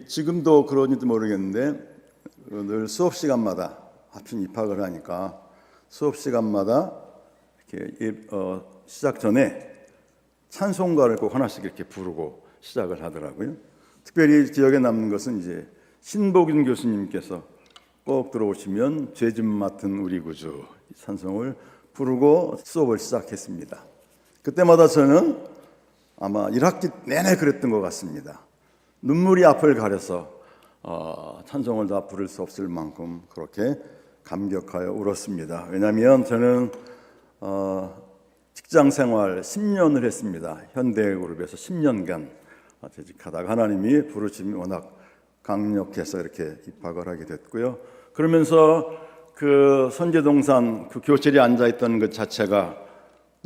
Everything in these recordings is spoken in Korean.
지금도 그런지도 모르겠는데 늘 수업 시간마다 하필 입학을 하니까 수업 시간마다 이렇게 시작 전에 찬송가를 꼭 하나씩 이렇게 부르고 시작을 하더라고요. 특별히 기억에 남는 것은 이제 신복윤 교수님께서 꼭 들어오시면 죄짐 맡은 우리 구주 찬송을 부르고 수업을 시작했습니다. 그때마다 저는 아마 1학기 내내 그랬던 것 같습니다. 눈물이 앞을 가려서 찬송을 다 부를 수 없을 만큼 그렇게 감격하여 울었습니다. 왜냐하면 저는 직장 생활 10년을 했습니다. 현대그룹에서 10년간 재직하다가 하나님이 부르심이 워낙 강력해서 이렇게 입학을 하게 됐고요. 그러면서 그 선제동산 그 교실에 앉아있던 것 자체가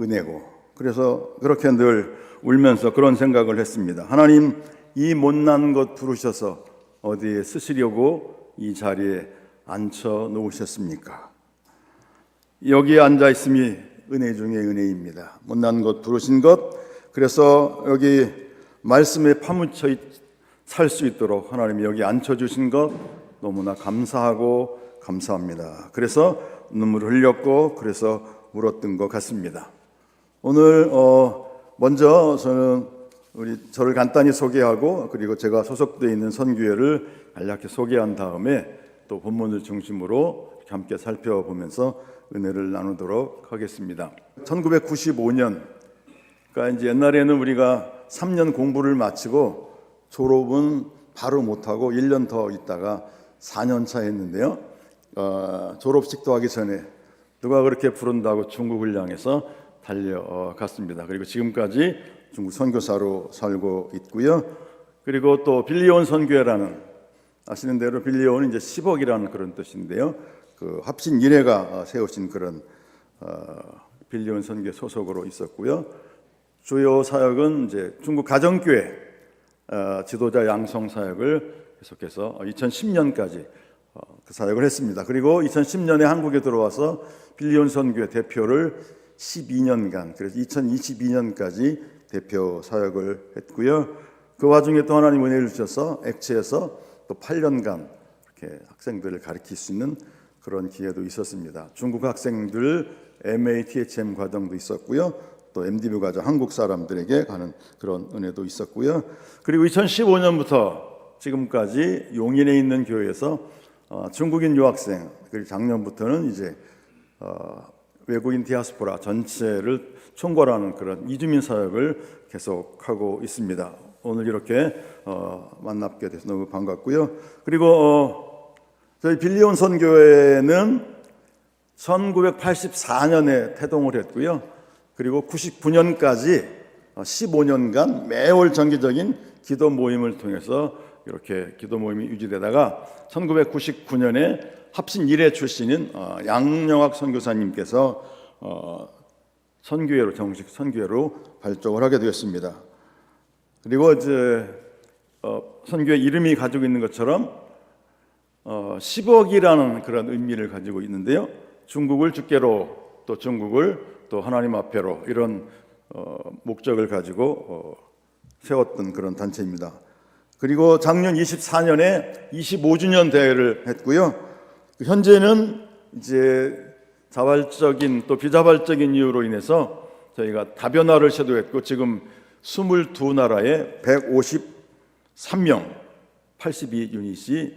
은혜고, 그래서 그렇게 늘 울면서 그런 생각을 했습니다. 하나님, 이 못난 것 부르셔서 어디에 쓰시려고 이 자리에 앉혀 놓으셨습니까? 여기에 앉아 있음이 은혜 중에 은혜입니다. 못난 것 부르신 것, 그래서 여기 말씀에 파묻혀 살 수 있도록 하나님이 여기 앉혀주신 것 너무나 감사하고 감사합니다. 그래서 눈물을 흘렸고 그래서 울었던 것 같습니다. 오늘 먼저 저는 저를 간단히 소개하고 그리고 제가 소속되어 있는 선교회를 간략히 소개한 다음에 또 본문을 중심으로 함께 살펴보면서 은혜를 나누도록 하겠습니다. 1995년, 그러니까 이제 옛날에는 우리가 3년 공부를 마치고 졸업은 바로 못하고 1년 더 있다가 4년 차 했는데요. 졸업식도 하기 전에 누가 그렇게 부른다고 중국을 향해서 달려갔습니다. 그리고 지금까지 중국 선교사로 살고 있고요. 그리고 또 빌리온 선교회라는, 아시는 대로 빌리온은 이제 10억이라는 그런 뜻인데요. 그 합신 이래가 세우신 그런 빌리온 선교회 소속으로 있었고요. 주요 사역은 이제 중국 가정교회 지도자 양성 사역을 계속해서 2010년까지 그 사역을 했습니다. 그리고 2010년에 한국에 들어와서 빌리온 선교회 대표를 12년간, 그래서 2022년까지 대표 사역을 했고요. 그 와중에 또 하나님 은혜를 주셔서 액체에서 또 8년간 이렇게 학생들을 가르칠 수 있는 그런 기회도 있었습니다. 중국 학생들 MATHM 과정도 있었고요. 또 MDB 과정 한국 사람들에게 가는 그런 은혜도 있었고요. 그리고 2015년부터 지금까지 용인에 있는 교회에서 중국인 유학생, 그리고 작년부터는 이제 외국인 디아스포라 전체를 총괄하는 그런 이주민 사역을 계속하고 있습니다. 오늘 이렇게 만나게 돼서 너무 반갑고요. 그리고 저희 빌리온 선교회는 1984년에 태동을 했고요. 그리고 99년까지 15년간 매월 정기적인 기도 모임을 통해서 이렇게 기도 모임이 유지되다가 1999년에 합신 1회 출신인 양영학 선교사님께서 선교회로, 정식 선교회로 발족을 하게 되었습니다. 그리고 이제 선교회 이름이 가지고 있는 것처럼 10억이라는 그런 의미를 가지고 있는데요. 중국을 주께로, 또 중국을 또 하나님 앞에로, 이런 목적을 가지고 세웠던 그런 단체입니다. 그리고 작년 24년에 25주년 대회를 했고요. 현재는 이제 자발적인 또 비자발적인 이유로 인해서 저희가 다변화를 시도했고 지금 22나라에 153명 82유닛이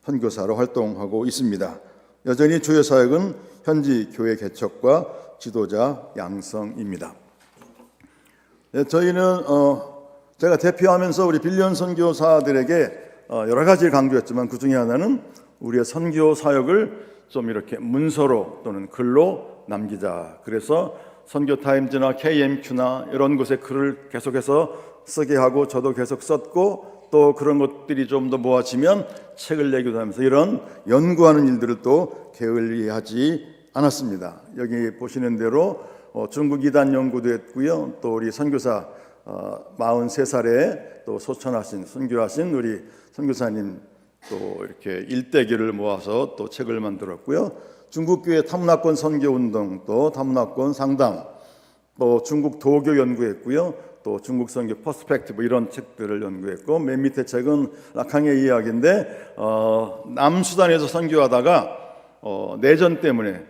선교사로 활동하고 있습니다. 여전히 주요 사역은 현지 교회 개척과 지도자 양성입니다. 네, 저희는 제가 대표하면서 우리 빌리온 선교사들에게 여러 가지를 강조했지만 그 중에 하나는 우리의 선교 사역을 좀 이렇게 문서로 또는 글로 남기자. 그래서 선교타임즈나 KMQ나 이런 곳에 글을 계속해서 쓰게 하고 저도 계속 썼고 또 그런 것들이 좀 더 모아지면 책을 내기도 하면서 이런 연구하는 일들을 또 게을리하지 않았습니다. 여기 보시는 대로 중국 2단 연구도 했고요. 또 우리 선교사 43살에 또 소천하신 선교하신 우리 선교사님 또 이렇게 일대기를 모아서 또 책을 만들었고요. 중국교회 타문화권 선교운동, 또 타문화권 상담, 또 중국 도교 연구했고요. 또 중국 선교 퍼스펙티브 이런 책들을 연구했고, 맨 밑에 책은 라캉의 이야기인데 남수단에서 선교하다가 내전 때문에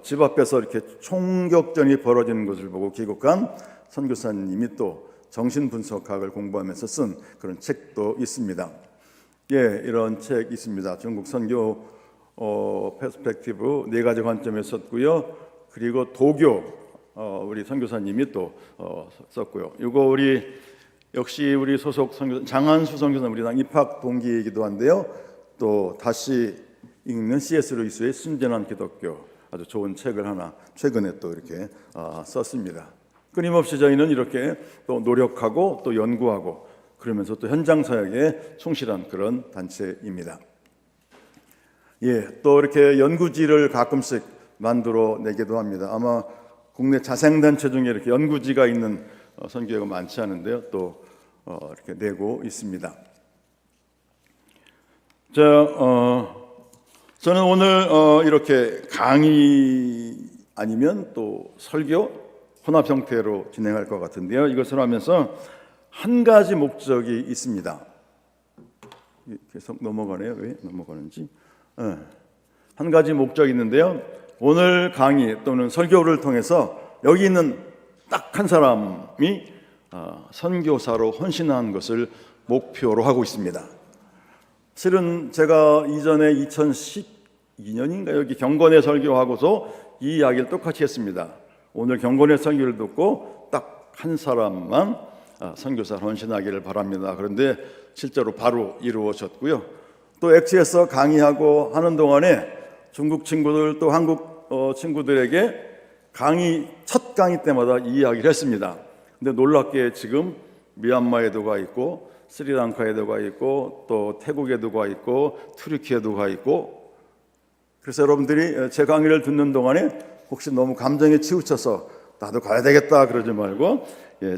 집 앞에서 이렇게 총격전이 벌어지는 것을 보고 귀국한 선교사님이 또 정신분석학을 공부하면서 쓴 그런 책도 있습니다. 예, 이런 책 있습니다. 중국 선교 퍼스펙티브 4가지 관점에 썼고요. 그리고 도교 우리 선교사님이 또 썼고요. 이거 역시 우리 소속 선교사 장한수 선교사 우리 당 입학 동기이기도 한데요. 또 다시 읽는 C.S. 루이스의 순전한 기독교, 아주 좋은 책을 하나 최근에 또 이렇게 썼습니다. 끊임없이 저희는 이렇게 또 노력하고 또 연구하고 그러면서 또 현장 사역에 충실한 그런 단체입니다. 예, 또 이렇게 연구지를 가끔씩 만들어 내기도 합니다. 아마 국내 자생단체 중에 이렇게 연구지가 있는 선교회가 많지 않은데요. 또 이렇게 내고 있습니다. 저는 오늘 이렇게 강의 아니면 또 설교 혼합 형태로 진행할 것 같은데요. 이것을 하면서 한 가지 목적이 있습니다. 계속 넘어가네요. 왜 넘어가는지. 한 가지 목적이 있는데요. 오늘 강의 또는 설교를 통해서 여기 있는 딱 한 사람이 선교사로 헌신한 것을 목표로 하고 있습니다. 실은 제가 이전에 2012년인가 여기 경건에 설교하고서 이 이야기를 똑같이 했습니다. 오늘 경건의 설교를 듣고 딱 한 사람만 선교사로 헌신하기를 바랍니다. 그런데 실제로 바로 이루어졌고요. 또 엑스에서 강의하고 하는 동안에 중국 친구들 또 한국 친구들에게 첫 강의 때마다 이 이야기를 했습니다. 근데 놀랍게 지금 미얀마에도 가 있고 스리랑카에도 가 있고 또 태국에도 가 있고 튀르키예도 가 있고, 그래서 여러분들이 제 강의를 듣는 동안에 혹시 너무 감정에 치우쳐서 나도 가야 되겠다 그러지 말고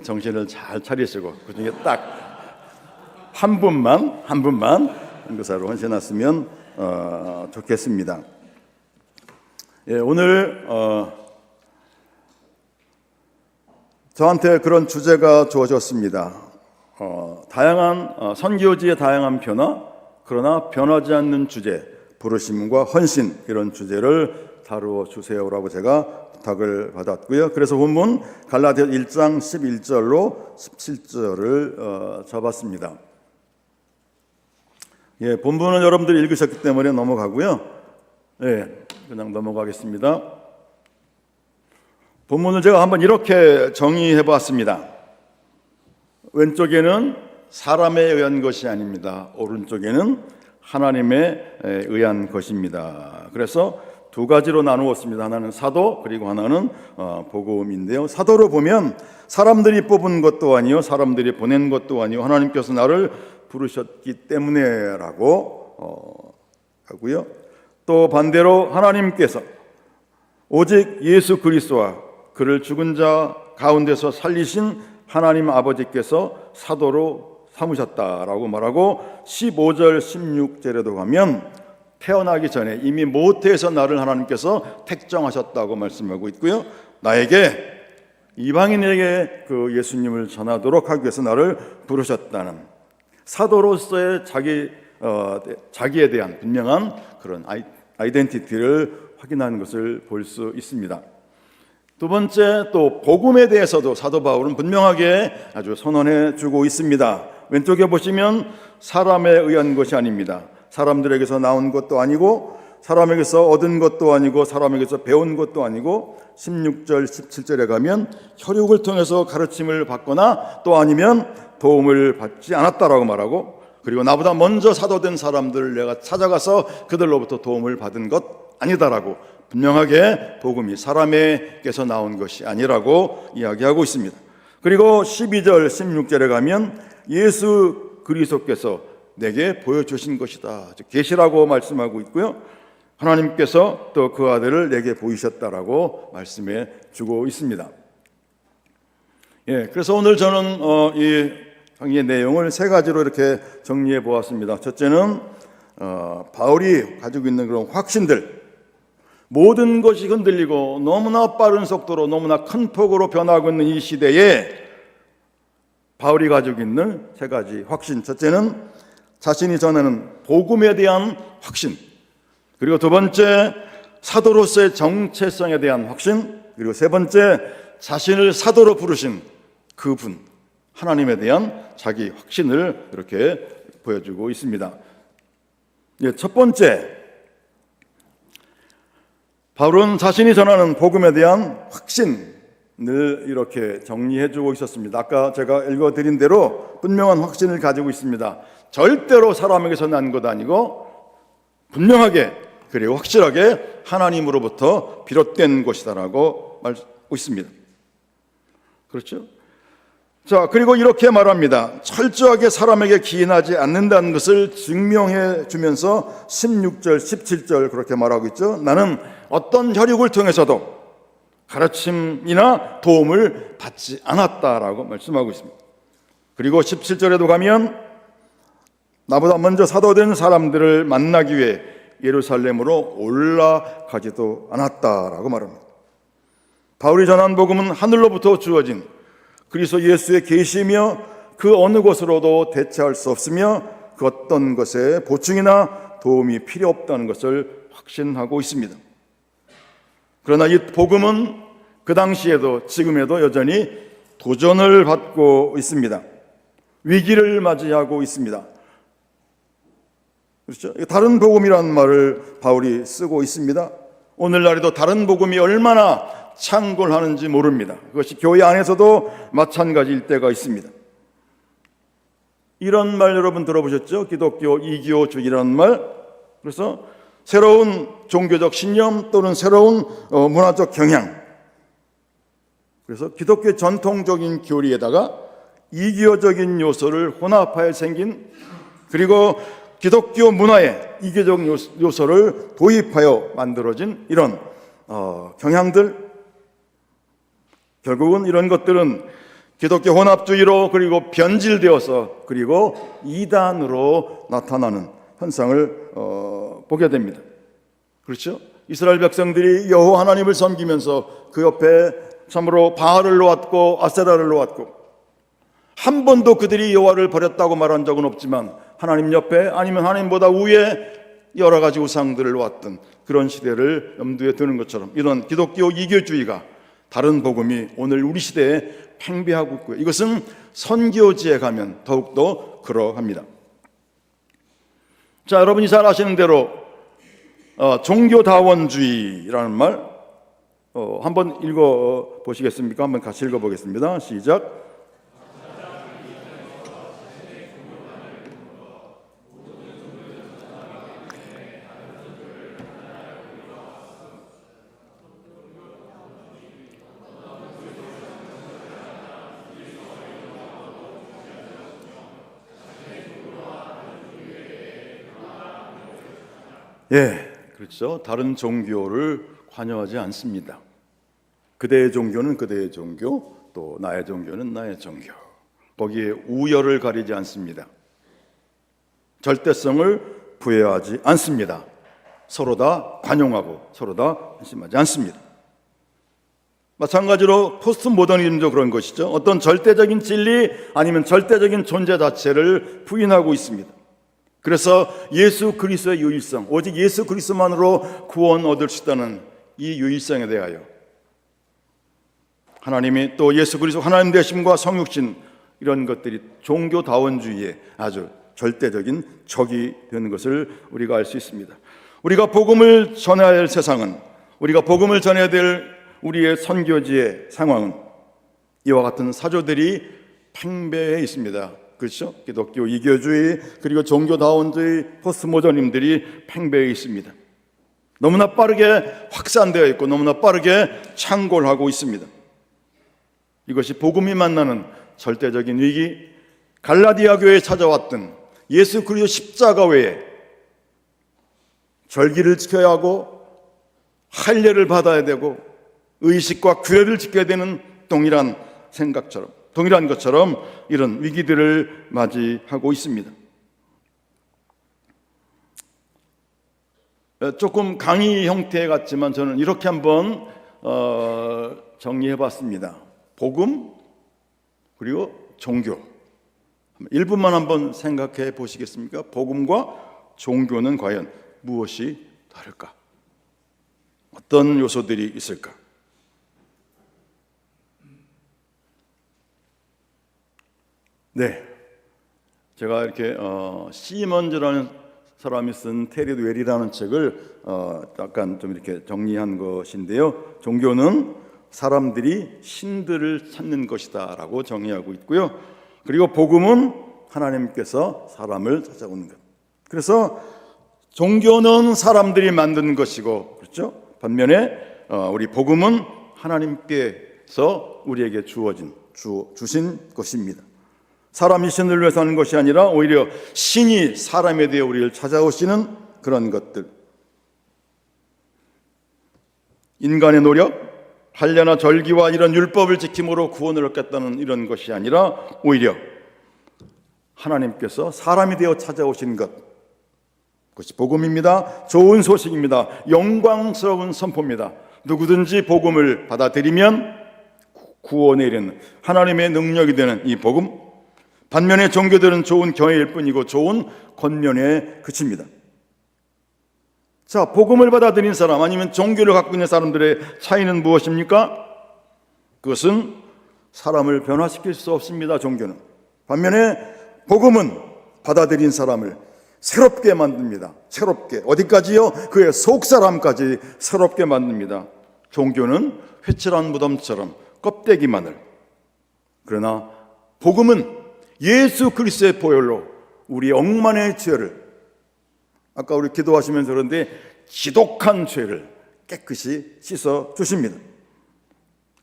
정신을 잘 차리시고 그중에 딱 한 분만 선교사로 헌신했으면 좋겠습니다. 예, 오늘 저한테 그런 주제가 주어졌습니다. 다양한 선교지의 다양한 변화, 그러나 변하지 않는 주제, 부르심과 헌신, 이런 주제를 다루어 주세요라고 제가 부탁을 받았고요. 그래서 본문 갈라디아 1장 11절로 17절을 잡았습니다. 예, 본문은 여러분들이 읽으셨기 때문에 넘어가고요. 예, 그냥 넘어가겠습니다. 본문을 제가 한번 이렇게 정의해 봤습니다. 왼쪽에는 사람에 의한 것이 아닙니다. 오른쪽에는 하나님에 의한 것입니다. 그래서 두 가지로 나누었습니다. 하나는 사도, 그리고 하나는 복음인데요. 사도로 보면 사람들이 뽑은 것도 아니요, 사람들이 보낸 것도 아니요, 하나님께서 나를 부르셨기 때문에라고 하고요. 또 반대로 하나님께서 오직 예수 그리스도와 그를 죽은 자 가운데서 살리신 하나님 아버지께서 사도로 삼으셨다라고 말하고, 15절 16절에도 가면 태어나기 전에 이미 모태에서 나를 하나님께서 택정하셨다고 말씀하고 있고요. 나에게 이방인에게 그 예수님을 전하도록 하기 위해서 나를 부르셨다는 사도로서의 자기에 대한 분명한 그런 아이덴티티를 확인하는 것을 볼 수 있습니다. 두 번째, 또 복음에 대해서도 사도 바울은 분명하게 아주 선언해 주고 있습니다. 왼쪽에 보시면 사람에 의한 것이 아닙니다. 사람들에게서 나온 것도 아니고 사람에게서 얻은 것도 아니고 사람에게서 배운 것도 아니고, 16절 17절에 가면 혈육을 통해서 가르침을 받거나 또 아니면 도움을 받지 않았다라고 말하고, 그리고 나보다 먼저 사도된 사람들을 내가 찾아가서 그들로부터 도움을 받은 것 아니다라고 분명하게 복음이 사람에게서 나온 것이 아니라고 이야기하고 있습니다. 그리고 12절 16절에 가면 예수 그리스도께서 내게 보여주신 것이다, 즉 계시라고 말씀하고 있고요. 하나님께서 또 그 아들을 내게 보이셨다라고 말씀해 주고 있습니다. 예, 그래서 오늘 저는 이 강의의 내용을 세 가지로 이렇게 정리해 보았습니다. 첫째는 바울이 가지고 있는 그런 확신들, 모든 것이 흔들리고 너무나 빠른 속도로 너무나 큰 폭으로 변하고 있는 이 시대에 바울이 가지고 있는 세 가지 확신. 첫째는 자신이 전하는 복음에 대한 확신, 그리고 두 번째 사도로서의 정체성에 대한 확신, 그리고 세 번째 자신을 사도로 부르신 그분 하나님에 대한 자기 확신을 이렇게 보여주고 있습니다. 첫 번째, 바울은 자신이 전하는 복음에 대한 확신을 이렇게 정리해주고 있었습니다. 아까 제가 읽어드린 대로 분명한 확신을 가지고 있습니다. 절대로 사람에게서 난 것 아니고 분명하게 그리고 확실하게 하나님으로부터 비롯된 것이다라고 말하고 있습니다. 그렇죠? 자, 그리고 이렇게 말합니다. 철저하게 사람에게 기인하지 않는다는 것을 증명해 주면서 16절, 17절 그렇게 말하고 있죠. 나는 어떤 혈육을 통해서도 가르침이나 도움을 받지 않았다라고 말씀하고 있습니다. 그리고 17절에도 가면 나보다 먼저 사도된 사람들을 만나기 위해 예루살렘으로 올라가지도 않았다라고 말합니다. 바울이 전한 복음은 하늘로부터 주어진 그리스도 예수의 계시며 그 어느 것으로도 대체할 수 없으며 그 어떤 것에 보충이나 도움이 필요 없다는 것을 확신하고 있습니다. 그러나 이 복음은 그 당시에도 지금에도 여전히 도전을 받고 있습니다. 위기를 맞이하고 있습니다. 그렇죠? 다른 복음이라는 말을 바울이 쓰고 있습니다. 오늘날에도 다른 복음이 얼마나 창궐하는지 모릅니다. 그것이 교회 안에서도 마찬가지일 때가 있습니다. 이런 말 여러분 들어보셨죠? 기독교 이교주의라는 말. 그래서 새로운 종교적 신념 또는 새로운 문화적 경향. 그래서 기독교의 전통적인 교리에다가 이교적인 요소를 혼합하여 생긴, 그리고 기독교 문화에 이교적 요소를 도입하여 만들어진 이런 경향들, 결국은 이런 것들은 기독교 혼합주의로 그리고 변질되어서 그리고 이단으로 나타나는 현상을 보게 됩니다. 그렇죠? 이스라엘 백성들이 여호와 하나님을 섬기면서 그 옆에 참으로 바알을 놓았고 아세라를 놓았고, 한 번도 그들이 여호와를 버렸다고 말한 적은 없지만 하나님 옆에 아니면 하나님보다 위에 여러 가지 우상들을 놓았던 그런 시대를 염두에 두는 것처럼 이런 기독교 이교주의가, 다른 복음이 오늘 우리 시대에 팽배하고 있고요. 이것은 선교지에 가면 더욱더 그러합니다. 자, 여러분이 잘 아시는 대로 종교다원주의라는 말 한번 읽어보시겠습니까? 한번 같이 읽어보겠습니다. 시작. 예, 그렇죠. 다른 종교를 관여하지 않습니다. 그대의 종교는 그대의 종교, 또 나의 종교는 나의 종교. 거기에 우열을 가리지 않습니다. 절대성을 부여하지 않습니다. 서로 다 관용하고 서로 다 안심하지 않습니다. 마찬가지로 포스트 모더니즘도 그런 것이죠. 어떤 절대적인 진리 아니면 절대적인 존재 자체를 부인하고 있습니다. 그래서 예수 그리스도의 유일성, 오직 예수 그리스도만으로 구원 얻을 수 있다는 이 유일성에 대하여 하나님이 또 예수 그리스도 하나님 되심과 성육신, 이런 것들이 종교다원주의의 아주 절대적인 적이 되는 것을 우리가 알 수 있습니다. 우리가 복음을 전해야 할 세상은, 우리가 복음을 전해야 될 우리의 선교지의 상황은 이와 같은 사조들이 팽배해 있습니다. 그렇죠? 기독교 이교주의 그리고 종교다원주의 포스트모더님들이 팽배해 있습니다. 너무나 빠르게 확산되어 있고 너무나 빠르게 창궐하고 있습니다. 이것이 복음이 만나는 절대적인 위기, 갈라디아 교회에 찾아왔던 예수 그리스도 십자가 외에 절기를 지켜야 하고 할례를 받아야 되고 의식과 규례를 지켜야 되는 동일한 생각처럼, 동일한 것처럼 이런 위기들을 맞이하고 있습니다. 조금 강의 형태 같지만 저는 이렇게 한번 정리해 봤습니다. 복음 그리고 종교, 1분만 한번 생각해 보시겠습니까? 복음과 종교는 과연 무엇이 다를까? 어떤 요소들이 있을까? 네, 제가 이렇게 시먼즈라는 사람이 쓴 테리 웰이라는 책을 약간 좀 이렇게 정리한 것인데요. 종교는 사람들이 신들을 찾는 것이다라고 정의하고 있고요. 그리고 복음은 하나님께서 사람을 찾아오는 것. 그래서 종교는 사람들이 만든 것이고, 그렇죠? 반면에 우리 복음은 하나님께서 우리에게 주신 것입니다. 사람이 신을 위해서 하는 것이 아니라 오히려 신이 사람에 대해 우리를 찾아오시는 그런 것들. 인간의 노력, 할례나 절기와 이런 율법을 지킴으로 구원을 얻겠다는 이런 것이 아니라 오히려 하나님께서 사람이 되어 찾아오신 것, 그것이 복음입니다. 좋은 소식입니다. 영광스러운 선포입니다. 누구든지 복음을 받아들이면 구원에 이르는 하나님의 능력이 되는 이 복음, 반면에 종교들은 좋은 경외일 뿐이고 좋은 겉면에 그칩니다. 자, 복음을 받아들인 사람 아니면 종교를 갖고 있는 사람들의 차이는 무엇입니까? 그것은 사람을 변화시킬 수 없습니다. 종교는. 반면에 복음은 받아들인 사람을 새롭게 만듭니다. 새롭게. 어디까지요? 그의 속사람까지 새롭게 만듭니다. 종교는 회칠한 무덤처럼 껍데기만을. 그러나 복음은 예수 그리스도의 보혈로 우리 억만의 죄를, 아까 우리 기도하시면서 그런데 지독한 죄를 깨끗이 씻어 주십니다.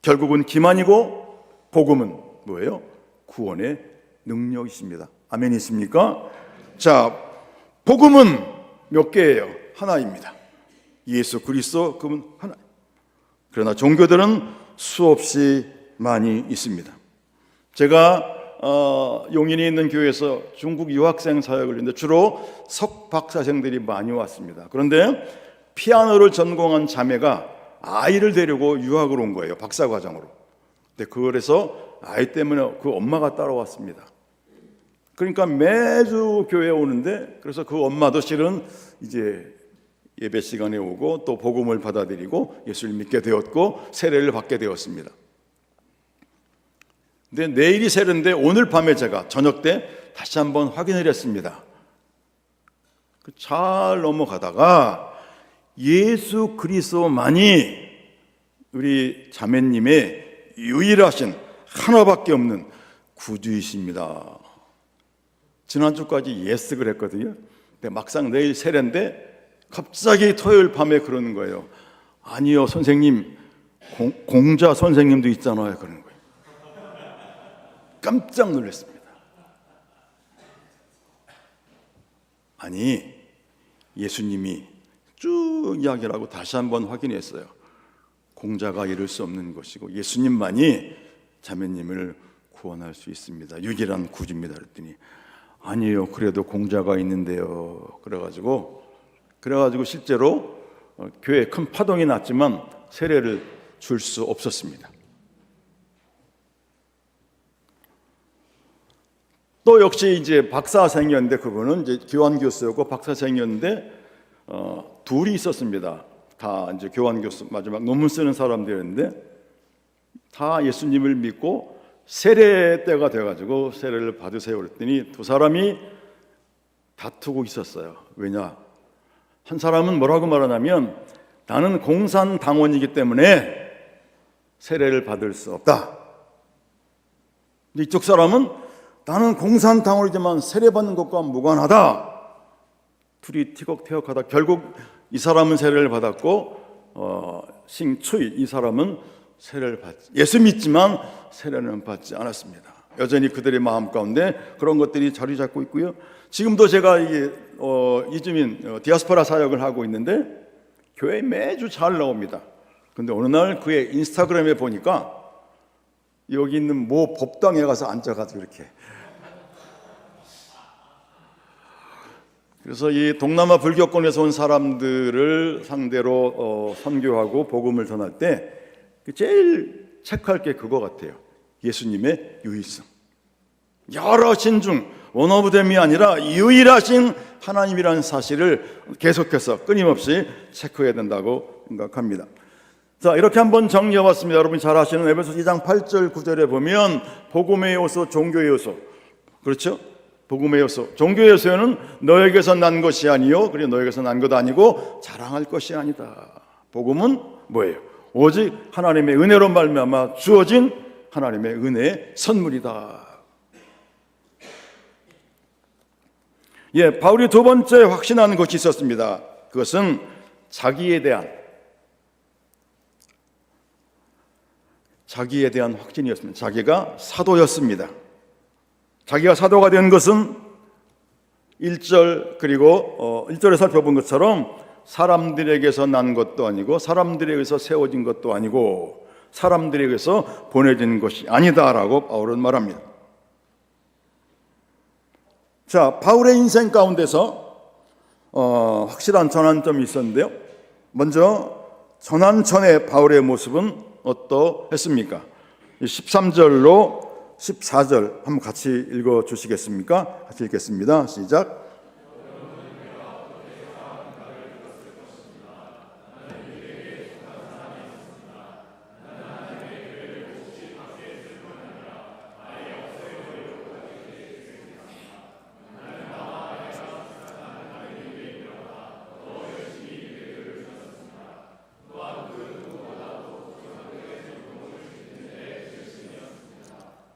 결국은 기만이고 복음은 뭐예요? 구원의 능력이십니다. 아멘이십니까? 자, 복음은 몇 개예요? 하나입니다. 예수 그리스도, 그분 하나. 그러나 종교들은 수없이 많이 있습니다. 제가 용인에 있는 교회에서 중국 유학생 사역을 했는데 주로 석박사생들이 많이 왔습니다. 그런데 피아노를 전공한 자매가 아이를 데리고 유학을 온 거예요. 박사과정으로. 근데 그래서 아이 때문에 그 엄마가 따라왔습니다. 그러니까 매주 교회에 오는데, 그래서 그 엄마도 실은 이제 예배 시간에 오고 또 복음을 받아들이고 예수를 믿게 되었고 세례를 받게 되었습니다. 근데 내일이 세례인데 오늘 밤에 제가 저녁 때 다시 한번 확인을 했습니다. 잘 넘어가다가 예수 그리스도만이 우리 자매님의 유일하신 하나밖에 없는 구주이십니다. 지난주까지 예스 그랬거든요. 근데 막상 내일 세례인데 갑자기 토요일 밤에 그러는 거예요. 아니요, 선생님, 공자 선생님도 있잖아요. 그러는 거예요. 깜짝 놀랐습니다. 아니, 예수님이 쭉 이야기를 하고 다시 한번 확인했어요. 공자가 이룰 수 없는 것이고 예수님만이 자매님을 구원할 수 있습니다. 유일한 구주입니다. 그랬더니 아니에요, 그래도 공자가 있는데요. 그래가지고 실제로 교회에 큰 파동이 났지만 세례를 줄 수 없었습니다. 또 역시 이제 박사생이었는데, 그분은 이제 교환 교수였고 박사생이었는데 둘이 있었습니다. 다 이제 교환 교수, 마지막 논문 쓰는 사람들이었는데 다 예수님을 믿고 세례 때가 돼가지고 세례를 받으세요 그랬더니 두 사람이 다투고 있었어요. 왜냐? 한 사람은 뭐라고 말하냐면 나는 공산당원이기 때문에 세례를 받을 수 없다. 근데 이쪽 사람은 나는 공산당원이지만 세례받는 것과 무관하다. 둘이 티격태격하다 결국 이 사람은 세례를 받았고 싱추이 이 사람은 세례를 받지, 예수 믿지만 세례는 받지 않았습니다. 여전히 그들의 마음 가운데 그런 것들이 자리 잡고 있고요. 지금도 제가 이주민 디아스포라 사역을 하고 있는데 교회에 매주 잘 나옵니다. 그런데 어느 날 그의 인스타그램에 보니까 여기 있는 모 법당에 가서 앉아가지고 이렇게, 그래서 이 동남아 불교권에서 온 사람들을 상대로 선교하고 복음을 전할 때 제일 체크할 게 그거 같아요. 예수님의 유일성. 여러 신 중 원오브댐이 아니라 유일하신 하나님이라는 사실을 계속해서 끊임없이 체크해야 된다고 생각합니다. 자, 이렇게 한번 정리해봤습니다. 여러분이 잘 아시는 에베소서 2장 8절 9절에 보면 복음의 요소, 종교의 요소, 그렇죠? 복음의 요소, 종교의 요소는 너에게서 난 것이 아니요, 그리고 너에게서 난 것 아니고 자랑할 것이 아니다. 복음은 뭐예요? 오직 하나님의 은혜로 말미암아 주어진 하나님의 은혜의 선물이다. 예, 바울이 두 번째 확신하는 것이 있었습니다. 그것은 자기에 대한 확신이었습니다. 자기가 사도였습니다. 자기가 사도가 된 것은 1절 그리고 1절에 살펴본 것처럼 사람들에게서 난 것도 아니고 사람들에게서 세워진 것도 아니고 사람들에게서 보내진 것이 아니다라고 바울은 말합니다. 자, 바울의 인생 가운데서 확실한 전환점이 있었는데요. 먼저 전환 전의 바울의 모습은 어떠했습니까? 13절로 14절 한번 같이 읽어주시겠습니까? 같이 읽겠습니다. 시작.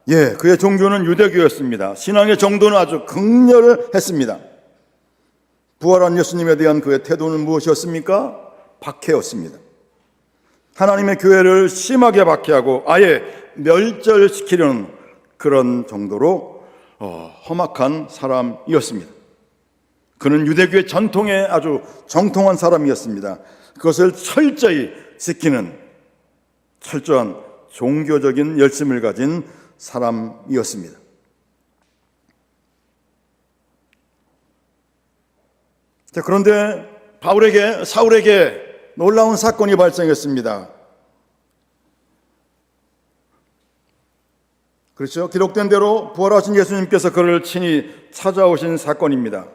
예, 그의 종교는 유대교였습니다. 신앙의 정도는 아주 극렬했습니다. 부활한 예수님에 대한 그의 태도는 무엇이었습니까? 박해였습니다. 하나님의 교회를 심하게 박해하고 아예 멸절시키려는 그런 정도로 험악한 사람이었습니다. 그는 유대교의 전통에 아주 정통한 사람이었습니다. 그것을 철저히 지키는 철저한 종교적인 열심을 가진 사람이었습니다. 자, 그런데 사울에게 놀라운 사건이 발생했습니다. 그렇죠? 기록된 대로 부활하신 예수님께서 그를 친히 찾아오신 사건입니다.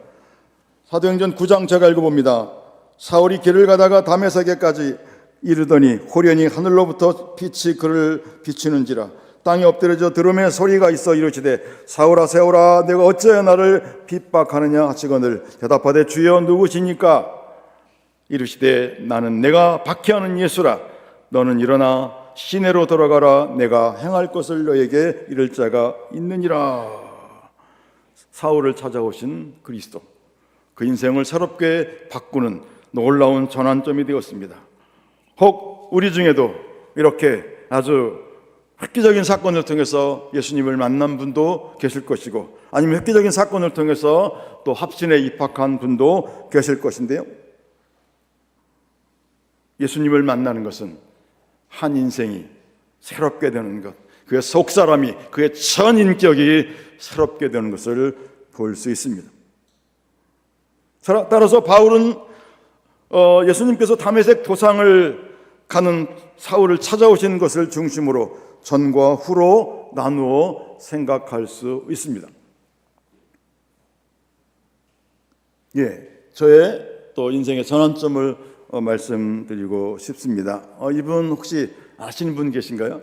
사도행전 9장 제가 읽어봅니다. 사울이 길을 가다가 다메섹에까지 이르더니 호련히 하늘로부터 빛이 그를 비추는지라 땅에 엎드려져 들음의 소리가 있어 이르시되 사울아 사울아 내가 어찌하여 나를 핍박하느냐 하시거늘 대답하되 주여 누구시니까 이르시되 나는 내가 박해하는 예수라 너는 일어나 시내로 돌아가라 내가 행할 것을 너에게 이를 자가 있느니라. 사울을 찾아오신 그리스도, 그 인생을 새롭게 바꾸는 놀라운 전환점이 되었습니다. 혹 우리 중에도 이렇게 아주 획기적인 사건을 통해서 예수님을 만난 분도 계실 것이고 아니면 획기적인 사건을 통해서 또 합신에 입학한 분도 계실 것인데요. 예수님을 만나는 것은 한 인생이 새롭게 되는 것, 그의 속사람이, 그의 전 인격이 새롭게 되는 것을 볼 수 있습니다. 따라서 바울은 예수님께서 다메섹 도상을 가는 사울을 찾아오신 것을 중심으로 전과 후로 나누어 생각할 수 있습니다. 예, 저의 또 인생의 전환점을 말씀드리고 싶습니다. 이분 혹시 아시는 분 계신가요?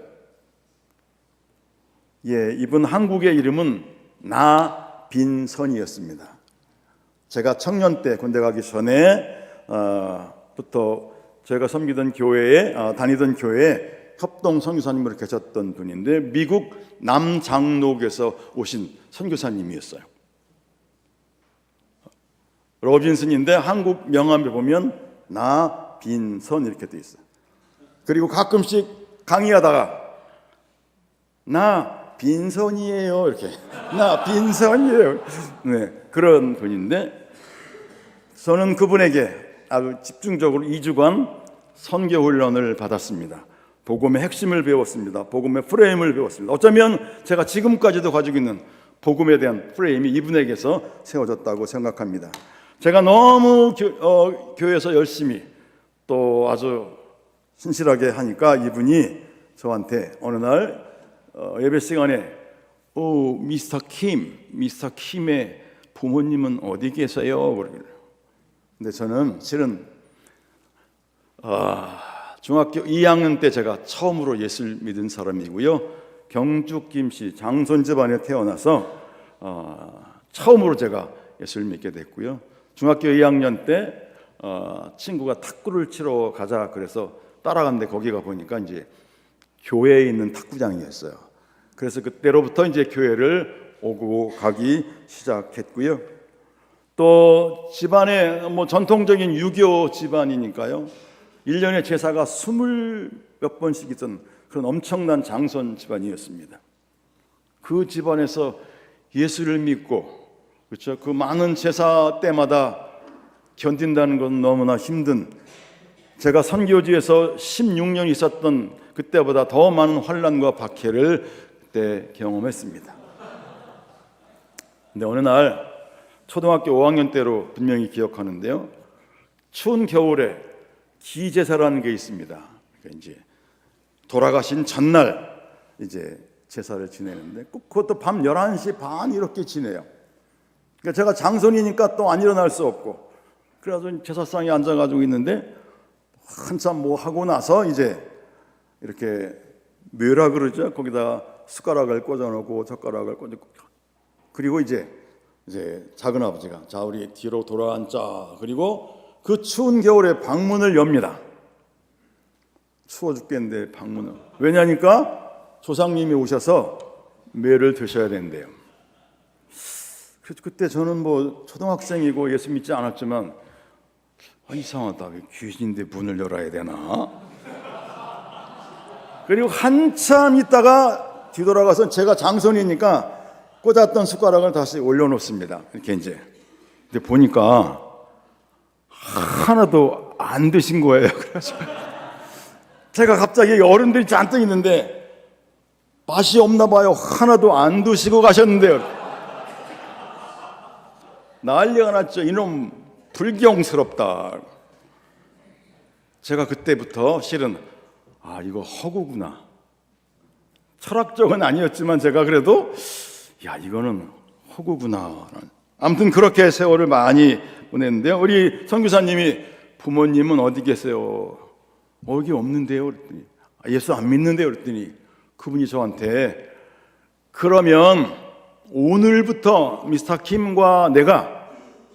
예, 이분 한국의 이름은 나빈선이었습니다. 제가 청년 때 군대 가기 전에 부터 제가 섬기던 교회에 다니던 교회에 협동 선교사님으로 계셨던 분인데 미국 남장로교에서 오신 선교사님이었어요. 로빈슨인데 한국 명함에 보면 나빈선 이렇게 돼 있어요. 그리고 가끔씩 강의하다가 나 빈선이에요 이렇게 나 빈선이에요. 네, 그런 분인데 저는 그분에게 아주 집중적으로 2주간 선교 훈련을 받았습니다. 복음의 핵심을 배웠습니다. 복음의 프레임을 배웠습니다. 어쩌면 제가 지금까지도 가지고 있는 복음에 대한 프레임이 이분에게서 세워졌다고 생각합니다. 제가 너무 교회에서 열심히 또 아주 신실하게 하니까 이분이 저한테 어느 날 예배 시간에 미스터 킴의 부모님은 어디 계세요? 근데 저는 실은 중학교 2학년 때 제가 처음으로 예수를 믿은 사람이고요. 경주 김씨 장손 집안에 태어나서 처음으로 제가 예수를 믿게 됐고요. 중학교 2학년 때 친구가 탁구를 치러 가자 그래서 따라갔는데 거기가 보니까 이제 교회에 있는 탁구장이었어요. 그래서 그때로부터 이제 교회를 오고 가기 시작했고요. 또 집안에 전통적인 유교 집안이니까요. 1년에 제사가 20몇 번씩 있던 그런 엄청난 장손 집안이었습니다. 그 집안에서 예수를 믿고, 그렇죠? 그 많은 제사 때마다 견딘다는 건 너무나 힘든, 제가 선교지에서 16년 있었던 그때보다 더 많은 환난과 박해를 그때 경험했습니다. 근데 어느 날 초등학교 5학년 때로 분명히 기억하는데요. 추운 겨울에 기제사라는 게 있습니다. 그러니까 이제 돌아가신 전날 이제 제사를 지내는데 그것도 밤 11시 반 이렇게 지내요. 그러니까 제가 장손이니까 또 안 일어날 수 없고, 그래서 제사상에 앉아가지고 있는데 한참 뭐 하고 나서 이제 이렇게 묘라 그러죠. 거기다 숟가락을 꽂아놓고 젓가락을 꽂고, 그리고 이제 작은 아버지가 자 우리 뒤로 돌아앉자. 그리고 그 추운 겨울에 방문을 엽니다. 추워 죽겠는데 방문을. 왜냐니까 조상님이 오셔서 묘를 드셔야 된대요. 그때 저는 뭐 초등학생이고 예수 믿지 않았지만 이상하다. 귀신인데 문을 열어야 되나? 그리고 한참 있다가 뒤돌아가서 제가 장손이니까 꽂았던 숟가락을 다시 올려놓습니다. 이렇게 이제. 근데 보니까 하나도 안 드신 거예요. 그래서 제가 갑자기 어른들이 잔뜩 있는데 맛이 없나 봐요. 하나도 안 드시고 가셨는데요. 난리가 났죠. 이놈 불경스럽다. 제가 그때부터 실은 이거 허구구나. 철학적은 아니었지만 제가 그래도 이거는 허구구나. 아무튼 그렇게 세월을 많이 보냈는데요. 우리 선교사님이 부모님은 어디 계세요? 여기 없는데요. 그랬더니 예수 안 믿는데요. 그랬더니 그분이 저한테 그러면 오늘부터 미스터 킴과 내가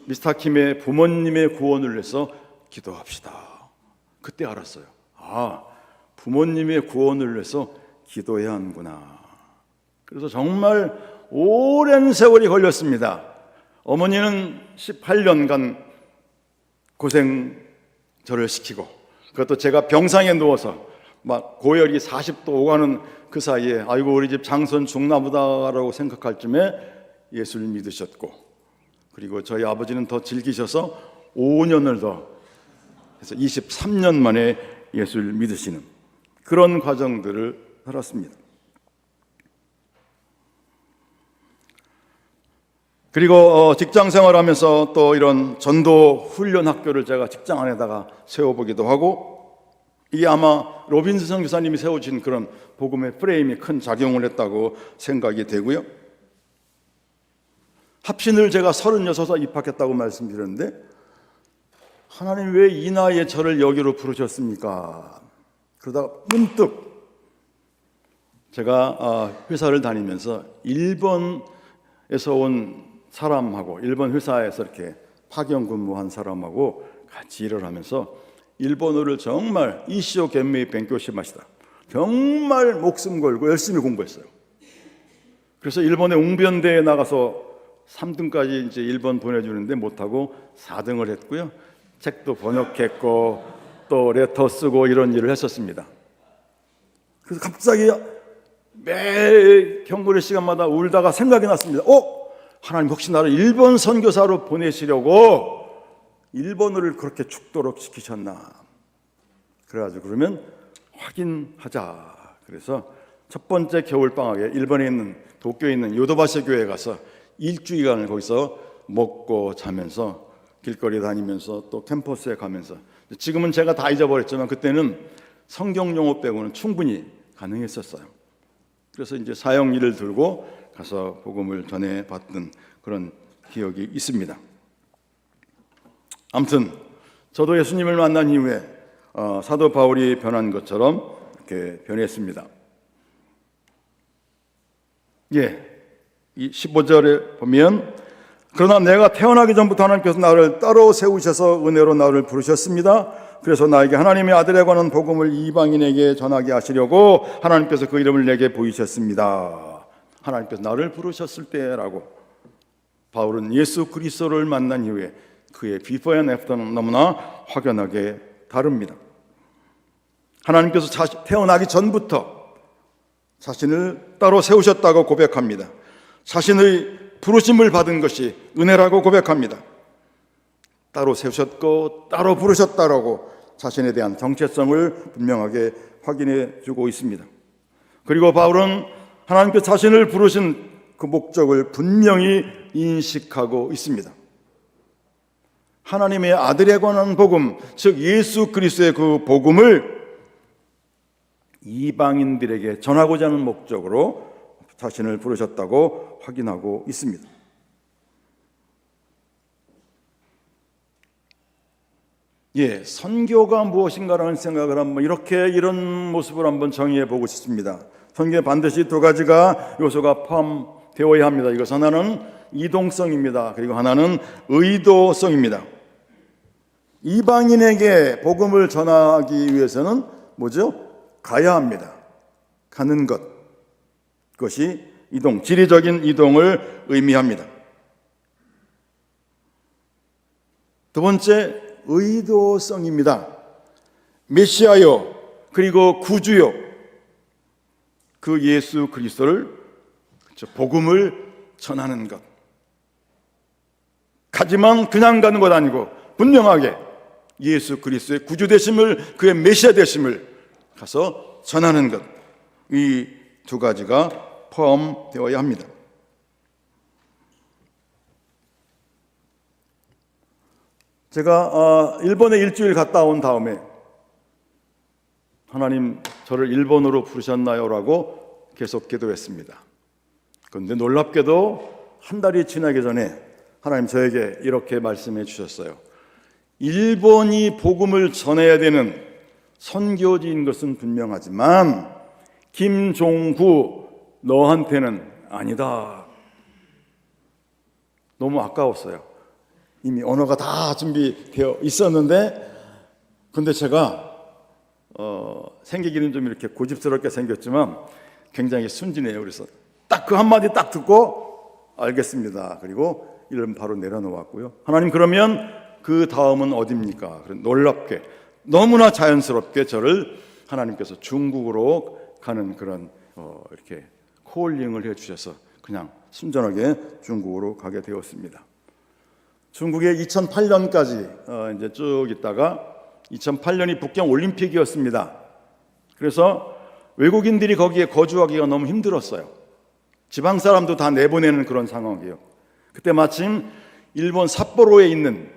미스터 킴의 부모님의 구원을 위해서 기도합시다. 그때 알았어요. 부모님의 구원을 위해서 기도해야 하는구나. 그래서 정말 오랜 세월이 걸렸습니다. 어머니는 18년간 고생 저를 시키고, 그것도 제가 병상에 누워서 막 고열이 40도 오가는 그 사이에 아이고 우리 집 장손 죽나보다라고 생각할 쯤에 예수를 믿으셨고, 그리고 저희 아버지는 더 즐기셔서 5년을 더 해서 23년 만에 예수를 믿으시는 그런 과정들을 살았습니다. 그리고 직장 생활하면서 또 이런 전도 훈련 학교를 제가 직장 안에다가 세워보기도 하고, 이게 아마 로빈스 선교사님이 세워진 그런 복음의 프레임이 큰 작용을 했다고 생각이 되고요. 합신을 제가 36에 입학했다고 말씀드렸는데 하나님 왜 이 나이에 저를 여기로 부르셨습니까? 그러다가 문득 제가 회사를 다니면서 일본에서 온 사람하고, 일본 회사에서 이렇게 파견 근무한 사람하고 같이 일을 하면서 일본어를 정말 이시오 겐메이 뱅교시마시다. 정말 목숨 걸고 열심히 공부했어요. 그래서 일본의 웅변대에 나가서 3등까지 이제 일본 보내주는데 못하고 4등을 했고요. 책도 번역했고 또 레터 쓰고 이런 일을 했었습니다. 그래서 갑자기 매일 경건의 시간마다 울다가 생각이 났습니다. 하나님 혹시 나를 일본 선교사로 보내시려고 일본어를 그렇게 죽도록 시키셨나? 그래가지고 그러면 확인하자. 그래서 첫 번째 겨울방학에 일본에 있는 도쿄에 있는 요도바시 교회에 가서 일주일간을 거기서 먹고 자면서 길거리 다니면서 또 캠퍼스에 가면서, 지금은 제가 다 잊어버렸지만 그때는 성경 용어 빼고는 충분히 가능했었어요. 그래서 이제 사형리를 들고 가서 복음을 전해봤던 그런 기억이 있습니다. 아무튼 저도 예수님을 만난 이후에 사도 바울이 변한 것처럼 이렇게 변했습니다. 이 15절에 보면 그러나 내가 태어나기 전부터 하나님께서 나를 따로 세우셔서 은혜로 나를 부르셨습니다. 그래서 나에게 하나님의 아들에 관한 복음을 이방인에게 전하게 하시려고 하나님께서 그 이름을 내게 보이셨습니다. 하나님께서 나를 부르셨을 때라고. 바울은 예수 그리스도를 만난 이후에 그의 비포 앤 애프터는 너무나 확연하게 다릅니다. 하나님께서 태어나기 전부터 자신을 따로 세우셨다고 고백합니다. 자신의 부르심을 받은 것이 은혜라고 고백합니다. 따로 세우셨고 따로 부르셨다라고 자신에 대한 정체성을 분명하게 확인해 주고 있습니다. 그리고 바울은 하나님께서 자신을 부르신 그 목적을 분명히 인식하고 있습니다. 하나님의 아들에 관한 복음, 즉 예수 그리스도의 그 복음을 이방인들에게 전하고자 하는 목적으로 자신을 부르셨다고 확인하고 있습니다. 선교가 무엇인가라는 생각을 한번 이런 모습을 한번 정의해 보고 싶습니다. 선교에 반드시 두 가지가 요소가 포함되어야 합니다. 이것은 하나는 이동성입니다. 그리고 하나는 의도성입니다. 이방인에게 복음을 전하기 위해서는 뭐죠? 가야 합니다. 가는 것. 그것이 이동, 지리적인 이동을 의미합니다. 두 번째, 의도성입니다. 메시아요, 그리고 구주요, 그 예수 그리스도를, 복음을 전하는 것. 가지만 그냥 가는 것 아니고 분명하게 예수 그리스도의 구주 되심을, 그의 메시아 되심을 가서 전하는 것. 이 두 가지가 포함되어야 합니다. 제가 일본에 일주일 갔다 온 다음에 하나님 저를 일본으로 부르셨나요? 라고 계속 기도했습니다. 그런데 놀랍게도 한 달이 지나기 전에 하나님 저에게 이렇게 말씀해 주셨어요. 일본이 복음을 전해야 되는 선교지인 것은 분명하지만 김종구 너한테는 아니다. 너무 아까웠어요. 이미 언어가 다 준비되어 있었는데, 근데 제가 생기기는 좀 이렇게 고집스럽게 생겼지만 굉장히 순진해요. 그래서 딱 그 한마디 딱 듣고 알겠습니다. 그리고 이름 바로 내려놓았고요. 하나님, 그러면 그 다음은 어디입니까? 놀랍게 너무나 자연스럽게 저를 하나님께서 중국으로 가는 그런 이렇게 콜링을 해주셔서 그냥 순전하게 중국으로 가게 되었습니다. 중국에 2008년까지 이제 쭉 있다가 2008년이 북경 올림픽이었습니다. 그래서 외국인들이 거기에 거주하기가 너무 힘들었어요. 지방 사람도 다 내보내는 그런 상황이에요. 그때 마침 일본 삿포로에 있는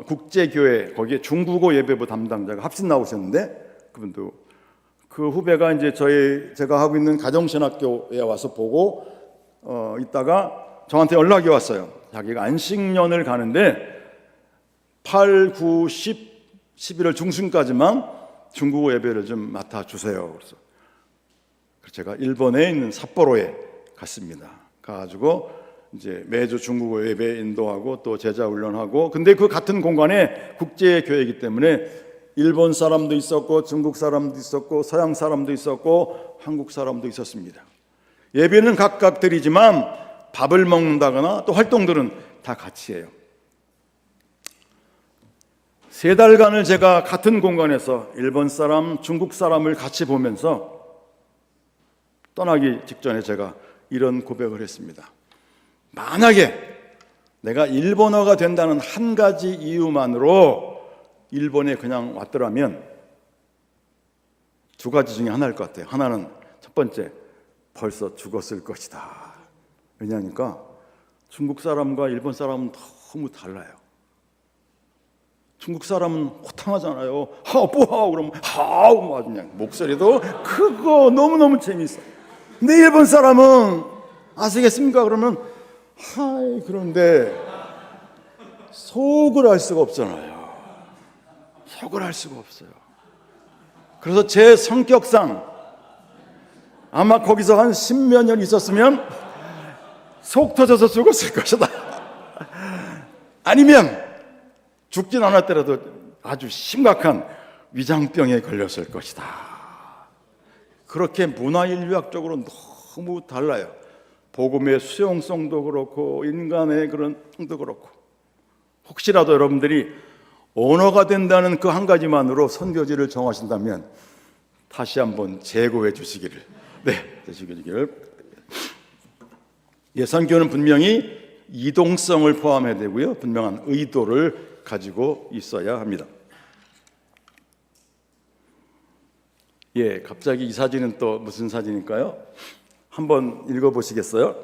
국제교회, 거기에 중국어 예배부 담당자가 합신 나오셨는데, 그분도 그 후배가 이제 제가 하고 있는 가정신학교에 와서 보고 있다가 저한테 연락이 왔어요. 자기가 안식년을 가는데 8, 9, 10, 11월 중순까지만 중국어 예배를 좀 맡아주세요. 그래서 제가 일본에 있는 삿포로에 갔습니다. 가가지고 이제 매주 중국어 예배 인도하고 또 제자 훈련하고, 근데 그 같은 공간에 국제교회이기 때문에 일본 사람도 있었고 중국 사람도 있었고 서양 사람도 있었고 한국 사람도 있었습니다. 예배는 각각 드리지만 밥을 먹는다거나 또 활동들은 다 같이 해요. 3달간을 제가 같은 공간에서 일본 사람, 중국 사람을 같이 보면서 떠나기 직전에 제가 이런 고백을 했습니다. 만약에 내가 일본어가 된다는 한 가지 이유만으로 일본에 그냥 왔더라면 2가지 중에 하나일 것 같아요. 하나는 첫 번째, 벌써 죽었을 것이다. 왜냐하니까 중국 사람과 일본 사람은 너무 달라요. 중국 사람은 호탕하잖아요. 하뽀하고 그러면 하우 그냥 목소리도 크고 너무너무 재미있어요. 근데 일본 사람은 아시겠습니까? 그러면 하이, 그런데 속을 알 수가 없잖아요. 속을 알 수가 없어요. 그래서 제 성격상 아마 거기서 한 10몇 년 있었으면 속 터져서 죽었을 것이다. 아니면 죽진 않았더라도 아주 심각한 위장병에 걸렸을 것이다. 그렇게 문화인류학적으로 너무 달라요. 복음의 수용성도 그렇고 인간의 그런 성도 그렇고. 혹시라도 여러분들이 언어가 된다는 그 한 가지만으로 선교지를 정하신다면 다시 한번 재고해 주시기를, 되시기를. 예, 선교는 분명히 이동성을 포함해야 되고요, 분명한 의도를 가지고 있어야 합니다. 예, 갑자기 이 사진은 또 무슨 사진일까요? 한번 읽어보시겠어요?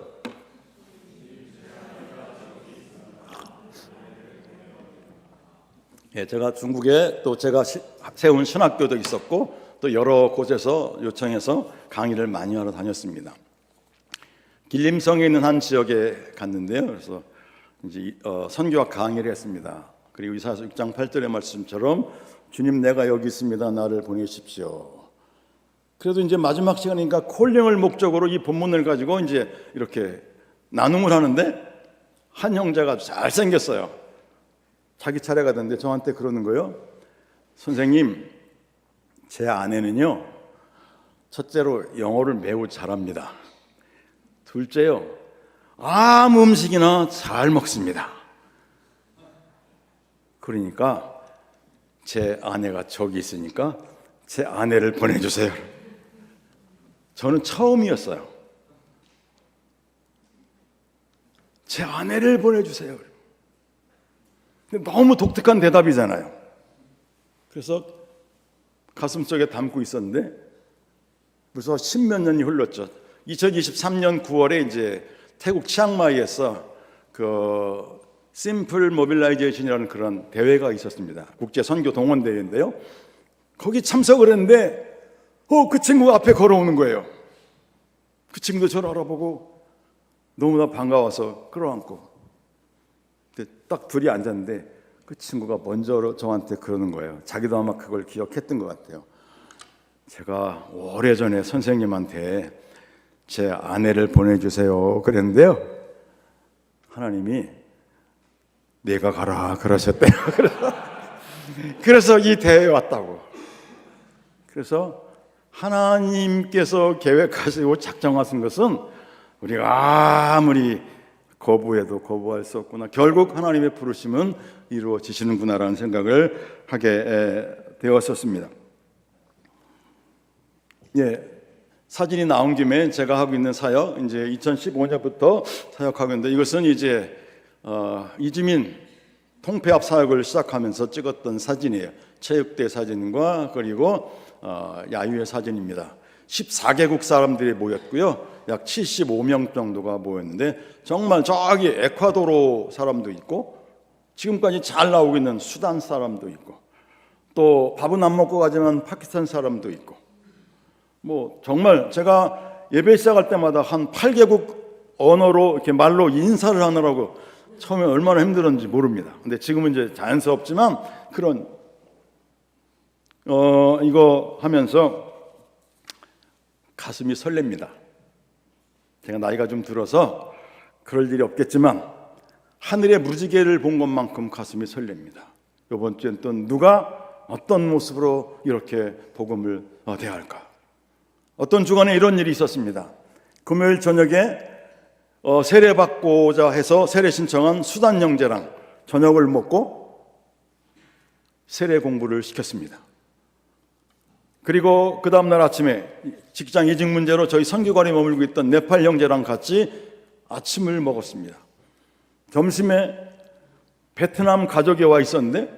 예, 제가 중국에 또 제가 세운 신학교도 있었고 또 여러 곳에서 요청해서 강의를 많이 하러 다녔습니다. 길림성에 있는 한 지역에 갔는데요. 그래서 이제 선교학 강의를 했습니다. 그리고 이사야서 6장 8절의 말씀처럼 주님 내가 여기 있습니다. 나를 보내십시오. 그래도 이제 마지막 시간이니까 콜링을 목적으로 이 본문을 가지고 이제 이렇게 나눔을 하는데 한 형제가 잘생겼어요. 자기 차례가 됐는데 저한테 그러는 거예요. 선생님, 제 아내는요, 첫째로 영어를 매우 잘합니다. 둘째요, 아무 음식이나 잘 먹습니다. 그러니까 제 아내가 저기 있으니까 제 아내를 보내주세요. 저는 처음이었어요. 제 아내를 보내주세요. 근데 너무 독특한 대답이잖아요. 그래서 가슴속에 담고 있었는데 벌써 10몇 년이 흘렀죠. 2023년 9월에 이제 태국 치앙마이에서 그 심플 모빌라이제이션이라는 그런 대회가 있었습니다. 국제 선교 동원 대회인데요. 거기 참석을 했는데 그 친구가 앞에 걸어오는 거예요. 그 친구도 저를 알아보고 너무나 반가워서 끌어안고 딱 둘이 앉았는데 그 친구가 먼저 저한테 그러는 거예요. 자기도 아마 그걸 기억했던 것 같아요. 제가 오래전에 선생님한테 제 아내를 보내주세요 그랬는데요, 하나님이 내가 가라 그러셨대요. 그래서 이 대회에 왔다고. 그래서 하나님께서 계획하시고 작정하신 것은 우리가 아무리 거부해도 거부할 수 없구나, 결국 하나님의 부르심은 이루어지시는구나라는 생각을 하게 되었었습니다. 예, 사진이 나온 김에 제가 하고 있는 사역, 이제 2015년부터 사역하고 있는데, 이것은 이제 이주민 통폐합 사역을 시작하면서 찍었던 사진이에요. 체육대 사진과 그리고 야유회 사진입니다. 14개국 사람들이 모였고요, 약 75명 정도가 모였는데 정말 저기 에콰도르 사람도 있고 지금까지 잘 나오고 있는 수단 사람도 있고 또 밥은 안 먹고 가지만 파키스탄 사람도 있고, 뭐 정말 제가 예배 시작할 때마다 한 8개국 언어로 이렇게 말로 인사를 하느라고 처음에 얼마나 힘들었는지 모릅니다. 근데 지금은 이제 자연스럽지만 그런 이거 하면서 가슴이 설렙니다. 제가 나이가 좀 들어서 그럴 일이 없겠지만 하늘의 무지개를 본 것만큼 가슴이 설렙니다. 이번 주엔 또 누가 어떤 모습으로 이렇게 복음을 대할까? 어떤 주간에 이런 일이 있었습니다. 금요일 저녁에 세례받고자 해서 세례 신청한 수단 형제랑 저녁을 먹고 세례 공부를 시켰습니다. 그리고 그 다음날 아침에 직장 이직 문제로 저희 선교관에 머물고 있던 네팔 형제랑 같이 아침을 먹었습니다. 점심에 베트남 가족이 와 있었는데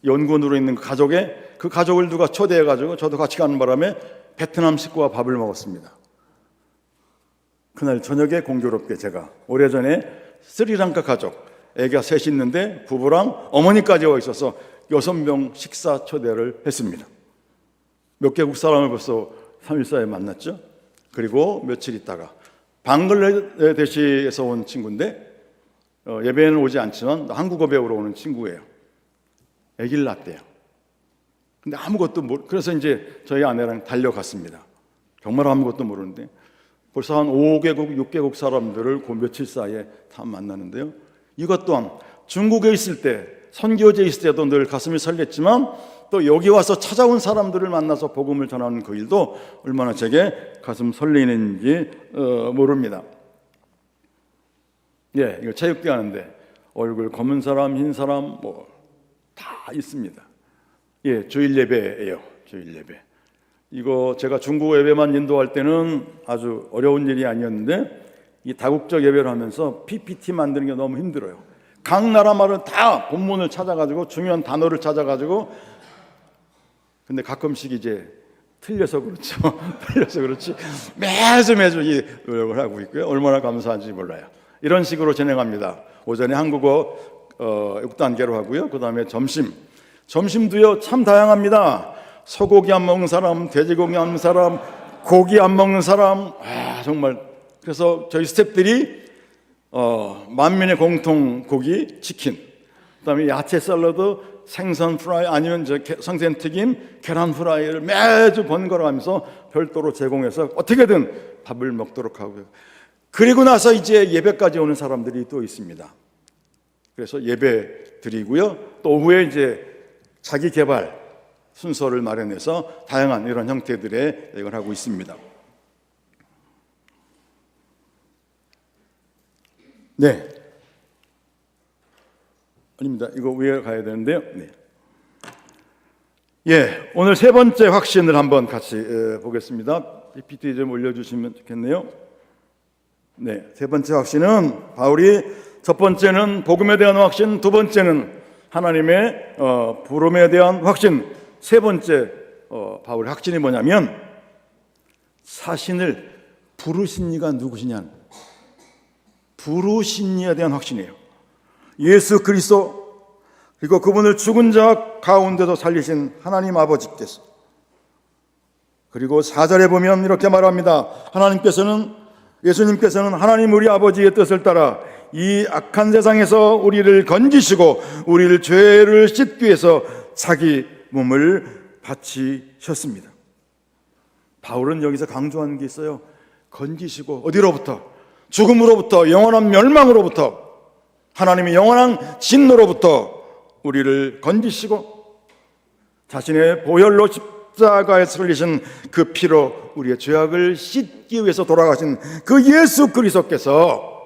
연구원으로 있는 그 가족을 누가 초대해가지고 저도 같이 가는 바람에 베트남 식구와 밥을 먹었습니다. 그날 저녁에 공교롭게 제가 오래전에 스리랑카 가족, 애가 셋이 있는데 부부랑 어머니까지 와 있어서 6명 식사 초대를 했습니다. 몇 개국 사람을 벌써 3일 사이에 만났죠. 그리고 며칠 있다가 방글라데시에서 온 친구인데 예배는 오지 않지만 한국어 배우러 오는 친구예요. 아기를 낳았대요. 근데 아무것도 그래서 이제 저희 아내랑 달려갔습니다. 정말 아무것도 모르는데 벌써 한 5개국, 6개국 사람들을 그 며칠 사이에 다 만나는데요. 이것 또한 중국에 있을 때, 선교지에 있을 때도 늘 가슴이 설렜지만 또 여기 와서 찾아온 사람들을 만나서 복음을 전하는 그 일도 얼마나 제게 가슴 설레는지 모릅니다. 예, 이거 체육대 하는데 얼굴 검은 사람, 흰 사람 다 있습니다. 예, 주일 예배예요. 주일 예배. 이거 제가 중국 예배만 인도할 때는 아주 어려운 일이 아니었는데 이 다국적 예배를 하면서 PPT 만드는 게 너무 힘들어요. 각 나라마다 다 본문을 찾아가지고 중요한 단어를 찾아가지고 근데 가끔씩 이제 틀려서 그렇죠. 틀려서 그렇지 매주 이 노력을 하고 있고요. 얼마나 감사한지 몰라요. 이런 식으로 진행합니다. 오전에 한국어 6단계로 하고요. 그 다음에 점심도요 참 다양합니다. 소고기 안 먹는 사람, 돼지고기 안 먹는 사람, 고기 안 먹는 사람, 정말. 그래서 저희 스태프들이 만민의 공통 고기 치킨, 그다음에 야채 샐러드, 생선 프라이 아니면 생선 튀김, 계란 프라이를 매주 번갈아가면서 별도로 제공해서 어떻게든 밥을 먹도록 하고요. 그리고 나서 이제 예배까지 오는 사람들이 또 있습니다. 그래서 예배 드리고요. 또 오후에 이제 자기 개발 순서를 마련해서 다양한 이런 형태들의 이걸 하고 있습니다. 네. 아닙니다. 이거 위에 가야 되는데요. 네. 예, 오늘 세 번째 확신을 한번 같이 보겠습니다. PPT 좀 올려주시면 좋겠네요. 네, 세 번째 확신은 바울이 첫 번째는 복음에 대한 확신, 두 번째는 하나님의 부름에 대한 확신, 세 번째 바울의 확신이 뭐냐면 자신을 부르신 이가 누구시냐, 부르신 이에 대한 확신이에요. 예수 그리스도 그리고 그분을 죽은 자 가운데서 살리신 하나님 아버지께서, 그리고 4절에 보면 이렇게 말합니다. 예수님께서는 하나님 우리 아버지의 뜻을 따라 이 악한 세상에서 우리를 건지시고 우리를 죄를 씻기 위해서 자기 몸을 바치셨습니다. 바울은 여기서 강조하는 게 있어요. 건지시고, 어디로부터? 죽음으로부터, 영원한 멸망으로부터, 하나님의 영원한 진노로부터 우리를 건지시고 자신의 보혈로 십자가에 설리신 그 피로 우리의 죄악을 씻기 위해서 돌아가신 그 예수 그리스도께서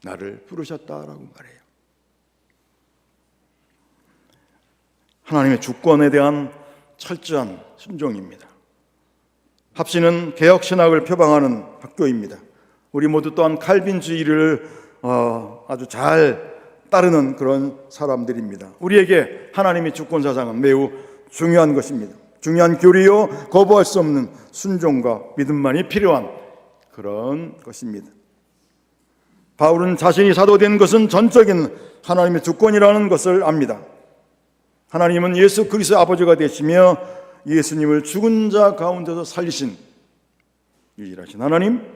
나를 부르셨다라고 말해요. 하나님의 주권에 대한 철저한 순종입니다. 합신은 개혁신학을 표방하는 학교입니다. 우리 모두 또한 칼빈주의를 아주 잘 따르는 그런 사람들입니다. 우리에게 하나님의 주권 사상은 매우 중요한 것입니다. 중요한 교리요 거부할 수 없는 순종과 믿음만이 필요한 그런 것입니다. 바울은 자신이 사도된 것은 전적인 하나님의 주권이라는 것을 압니다. 하나님은 예수 그리스도의 아버지가 되시며 예수님을 죽은 자 가운데서 살리신 유일하신 하나님,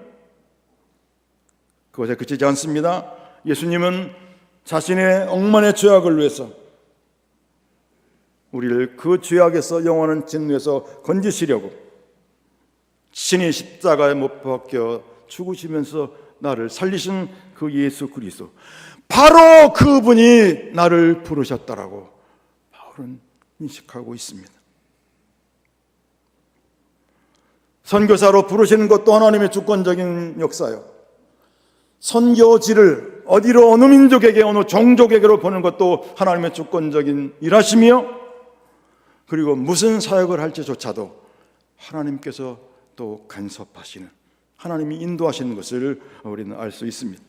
그것에 그치지 않습니다. 예수님은 자신의 억만의 죄악을 위해서 우리를 그 죄악에서 영원한 진노에서 건지시려고 친히 십자가에 못 박혀 죽으시면서 나를 살리신 그 예수 그리스도, 바로 그분이 나를 부르셨다라고 바울은 인식하고 있습니다. 선교사로 부르시는 것도 하나님의 주권적인 역사요. 선교지를 어디로, 어느 민족에게, 어느 종족에게로 보는 것도 하나님의 주권적인 일하시며, 그리고 무슨 사역을 할지조차도 하나님께서 또 간섭하시는, 하나님이 인도하시는 것을 우리는 알 수 있습니다.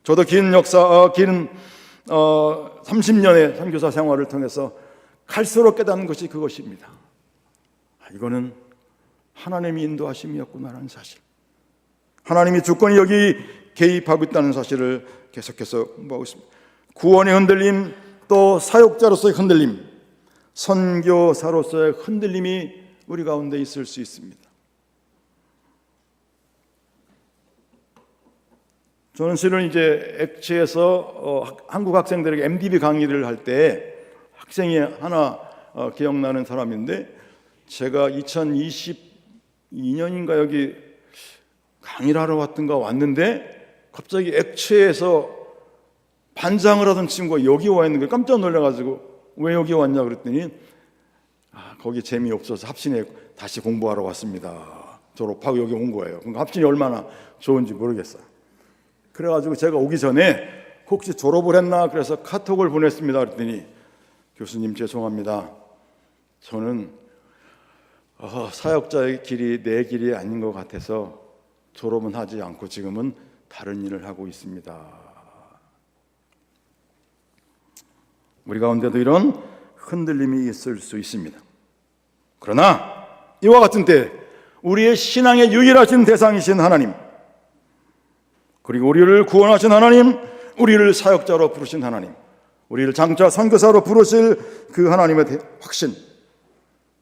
저도 긴 30년의 선교사 생활을 통해서 갈수록 깨닫는 것이 그것입니다. 이거는 하나님이 인도하심이었구나라는 사실, 하나님이 주권이 여기 개입하고 있다는 사실을 계속해서 공부하고 있습니다. 구원의 흔들림, 또 사역자로서의 흔들림, 선교사로서의 흔들림이 우리 가운데 있을 수 있습니다. 저는 실은 이제 액체에서 한국 학생들에게 MDB 강의를 할 때 학생이 하나 기억나는 사람인데, 제가 2022년인가 여기 강의를 하러 왔는데 갑자기 액체에서 반장을 하던 친구가 여기 와 있는 거예요. 깜짝 놀라가지고 왜 여기 왔냐 그랬더니 거기 재미없어서 합신에 다시 공부하러 왔습니다. 졸업하고 여기 온 거예요. 그러니까 합신이 얼마나 좋은지 모르겠어요. 그래가지고 제가 오기 전에 혹시 졸업을 했나 그래서 카톡을 보냈습니다. 그랬더니 교수님 죄송합니다. 저는 사역자의 길이 내 길이 아닌 것 같아서 졸업은 하지 않고 지금은 다른 일을 하고 있습니다. 우리 가운데도 이런 흔들림이 있을 수 있습니다. 그러나 이와 같은 때 우리의 신앙의 유일하신 대상이신 하나님, 그리고 우리를 구원하신 하나님, 우리를 사역자로 부르신 하나님, 우리를 장차 선교사로 부르실 그 하나님의 확신,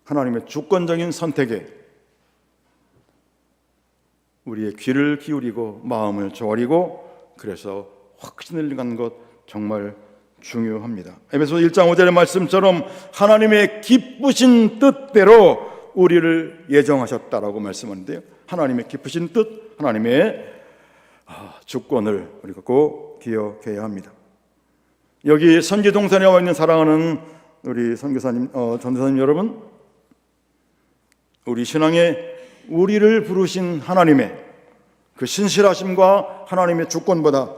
하나님의 주권적인 선택에 우리의 귀를 기울이고 마음을 저리고 그래서 확신을 갖는 것 정말 중요합니다. 에베소서 1장 5절의 말씀처럼 하나님의 기쁘신 뜻대로 우리를 예정하셨다라고 말씀하는데요, 하나님의 기쁘신 뜻, 하나님의 주권을 우리가 꼭 기억해야 합니다. 여기 선지동산에 와 있는 사랑하는 우리 선교사님, 전도사님 여러분, 우리 신앙에 우리를 부르신 하나님의 그 신실하심과 하나님의 주권보다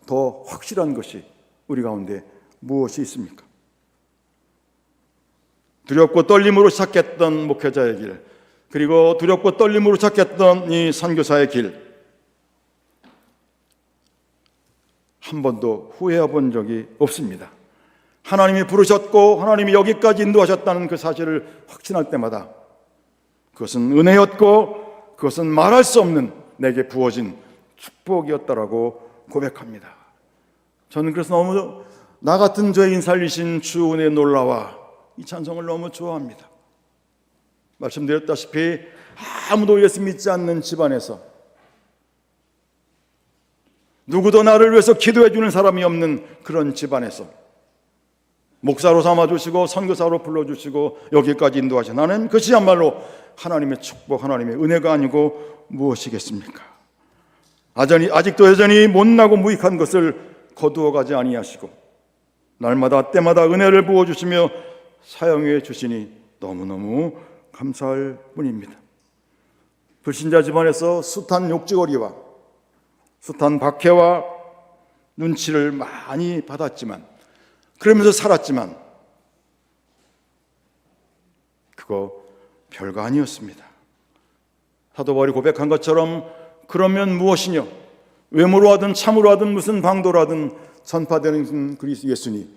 더 확실한 것이 우리 가운데 무엇이 있습니까? 두렵고 떨림으로 시작했던 목회자의 길, 그리고 두렵고 떨림으로 시작했던 이 선교사의 길, 한 번도 후회해 본 적이 없습니다. 하나님이 부르셨고 하나님이 여기까지 인도하셨다는 그 사실을 확신할 때마다 그것은 은혜였고 그것은 말할 수 없는 내게 부어진 축복이었다라고 고백합니다. 저는 그래서 너무 나 같은 죄인 살리신 주 은혜의 놀라와 이 찬송을 너무 좋아합니다. 말씀드렸다시피 아무도 예수 믿지 않는 집안에서, 누구도 나를 위해서 기도해 주는 사람이 없는 그런 집안에서 목사로 삼아주시고 선교사로 불러주시고 여기까지 인도하신 하나님, 그것이야말로 하나님의 축복, 하나님의 은혜가 아니고 무엇이겠습니까? 아직도 여전히 못나고 무익한 것을 거두어가지 아니하시고 날마다 때마다 은혜를 부어주시며 사용해 주시니 너무너무 감사할 뿐입니다. 불신자 집안에서 숱한 욕지거리와 숱한 박해와 눈치를 많이 받았지만, 그러면서 살았지만 그거 별거 아니었습니다. 사도 바울이 고백한 것처럼 그러면 무엇이뇨? 외모로 하든 참으로 하든 무슨 방도로 하든 전파되는 그리스도 예수니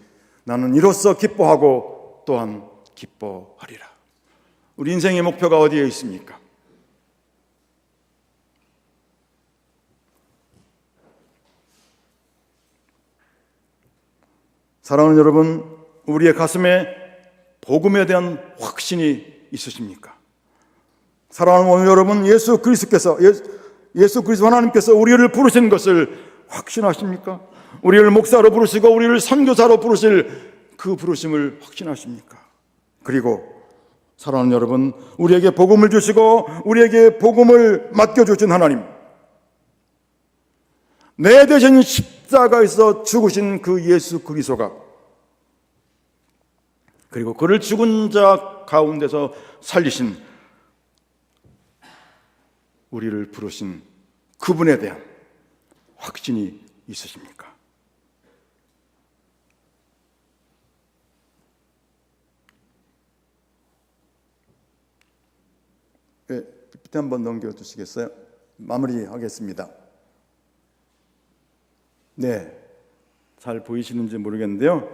나는 이로써 기뻐하고 또한 기뻐하리라. 우리 인생의 목표가 어디에 있습니까? 사랑하는 여러분, 우리의 가슴에 복음에 대한 확신이 있으십니까? 사랑하는 여러분, 예수 그리스도 하나님께서 우리를 부르신 것을 확신하십니까? 우리를 목사로 부르시고 우리를 선교사로 부르실 그 부르심을 확신하십니까? 그리고 사랑하는 여러분, 우리에게 복음을 주시고 우리에게 복음을 맡겨주신 하나님, 내 대신 십자가에서 죽으신 그 예수 그리스도가, 그리고 그를 죽은 자 가운데서 살리신 우리를 부르신 그분에 대한 확신이 있으십니까? 네, PPT 한번 넘겨주시겠어요? 마무리하겠습니다. 네, 잘 보이시는지 모르겠는데요.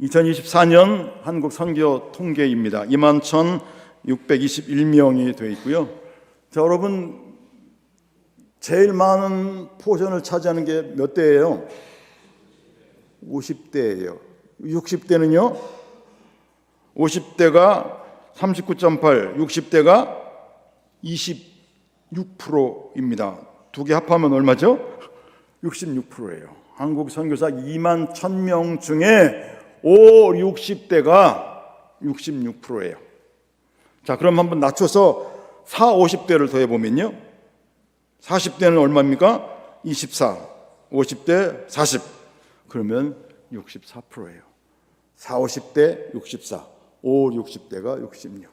2024년 한국 선교 통계입니다. 21,621명이 되어 있고요. 자, 여러분, 제일 많은 포션을 차지하는 게 몇 대예요? 50대예요. 60대는요? 50대가 39.8, 60대가 26%입니다. 두 개 합하면 얼마죠? 66%예요. 한국 선교사 2만 1,000명 중에 60대가 66%예요. 자, 그럼 한번 낮춰서 50대를 더해보면요, 40대는 얼마입니까? 24, 50대 40, 그러면 64%예요. 50대 64, 60대가 66.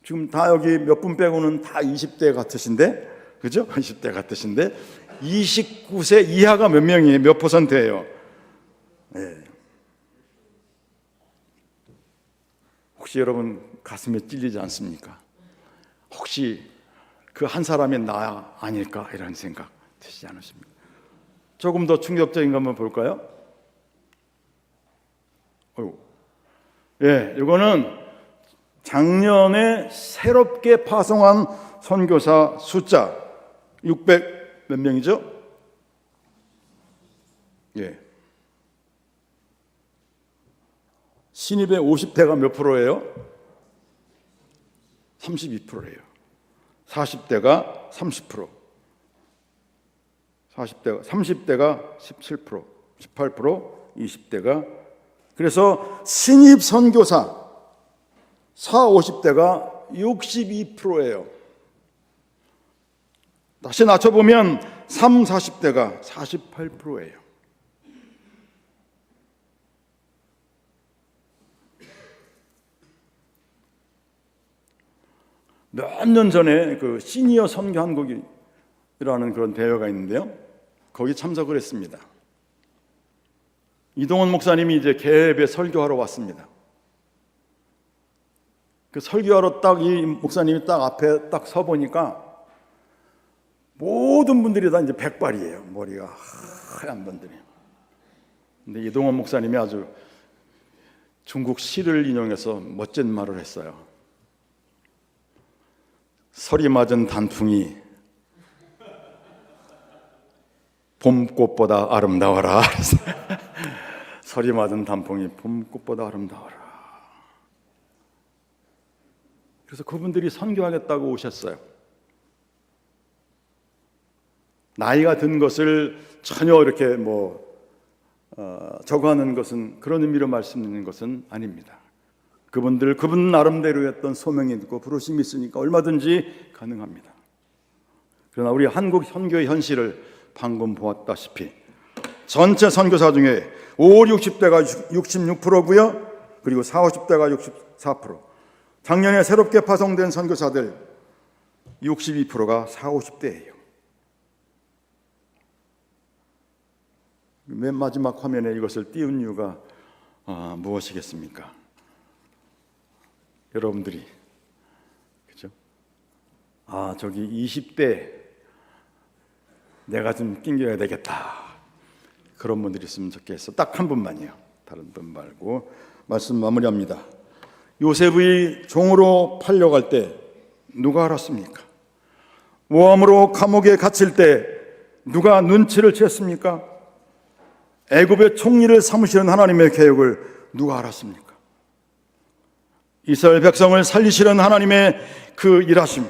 지금 다 여기 몇 분 빼고는 다 20대 같으신데, 그죠? 20대 같으신데 29세 이하가 몇 명이에요? 몇 %예요? 네. 혹시 여러분 가슴에 찔리지 않습니까? 혹시 그 한 사람이 나 아닐까 이런 생각 드시지 않으십니까? 조금 더 충격적인 거 한번 볼까요? 이거는 작년에 새롭게 파송한 선교사 숫자 600 몇 명이죠? 신입의 50대가 몇 %예요? 32%예요. 40대가 30%, 30대가 17%, 18%, 20대가. 그래서 신입 선교사 50대가 62%예요. 다시 낮춰보면 40대가 48%예요. 몇 년 전에 그 시니어 선교 한국이라는 그런 대회가 있는데요, 거기 참석을 했습니다. 이동원 목사님이 이제 개업에 설교하러 왔습니다. 그 설교하러 딱 이 목사님이 딱 앞에 딱 서 보니까 모든 분들이 다 이제 백발이에요. 머리가 하얀 분들이. 근데 이동원 목사님이 아주 중국 시를 인용해서 멋진 말을 했어요. 서리 맞은 단풍이 봄꽃보다 아름다워라. 서리 맞은 단풍이 봄꽃보다 아름다워라. 그래서 그분들이 선교하겠다고 오셨어요. 나이가 든 것을 전혀 이렇게 저거하는 것은, 그런 의미로 말씀드리는 것은 아닙니다. 그분 나름대로 했던 소명이 있고 부르심이 있으니까 얼마든지 가능합니다. 그러나 우리 한국 선교의 현실을 방금 보았다시피 전체 선교사 중에 60대가 66%고요. 그리고 50대가 64%. 작년에 새롭게 파송된 선교사들 62%가 50대예요. 맨 마지막 화면에 이것을 띄운 이유가 무엇이겠습니까? 여러분들이, 그죠? 저기 20대 내가 좀 낑겨야 되겠다, 그런 분들이 있으면 좋겠어. 딱 한 분만이요. 다른 분 말고. 말씀 마무리합니다. 요셉의 종으로 팔려갈 때 누가 알았습니까? 모함으로 감옥에 갇힐 때 누가 눈치를 챘습니까? 애굽의 총리를 삼으시는 하나님의 계획을 누가 알았습니까? 이스라엘 백성을 살리시는 하나님의 그 일하심,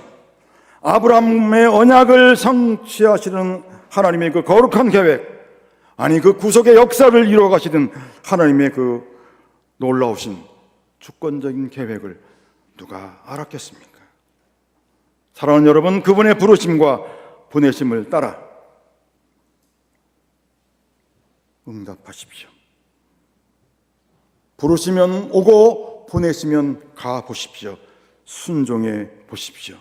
아브라함의 언약을 성취하시는 하나님의 그 거룩한 계획, 아니 그 구속의 역사를 이루어 가시는 하나님의 그 놀라우신 주권적인 계획을 누가 알았겠습니까? 사랑하는 여러분, 그분의 부르심과 보내심을 따라 응답하십시오. 부르시면 오고 보내시면 가 보십시오. 순종해 보십시오.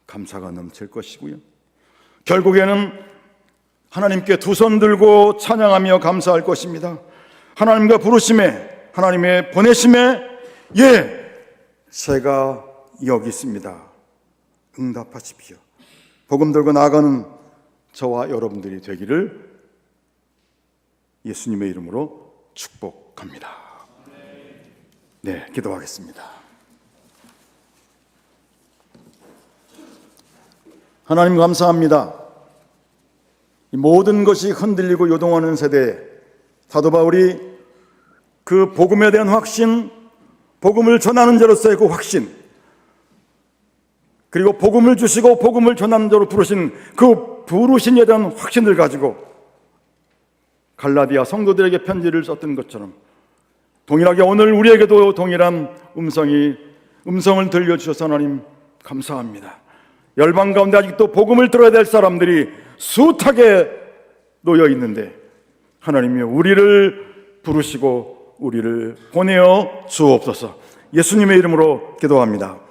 감사가 넘칠 것이고요, 결국에는 하나님께 두 손 들고 찬양하며 감사할 것입니다. 하나님과 부르심에, 하나님의 보내심에, 제가 여기 있습니다, 응답하십시오. 복음 들고 나아가는 저와 여러분들이 되기를 예수님의 이름으로 축복합니다. 네, 기도하겠습니다. 하나님 감사합니다. 이 모든 것이 흔들리고 요동하는 세대에 사도 바울이 그 복음에 대한 확신, 복음을 전하는 자로서의 그 확신, 그리고 복음을 주시고 복음을 전하는 자로 부르신 그 부르심에 대한 확신을 가지고 갈라디아 성도들에게 편지를 썼던 것처럼 동일하게 오늘 우리에게도 동일한 음성을 들려주셔서 하나님 감사합니다. 열방 가운데 아직도 복음을 들어야 될 사람들이 숱하게 놓여 있는데 하나님이 우리를 부르시고 우리를 보내어 주옵소서. 예수님의 이름으로 기도합니다.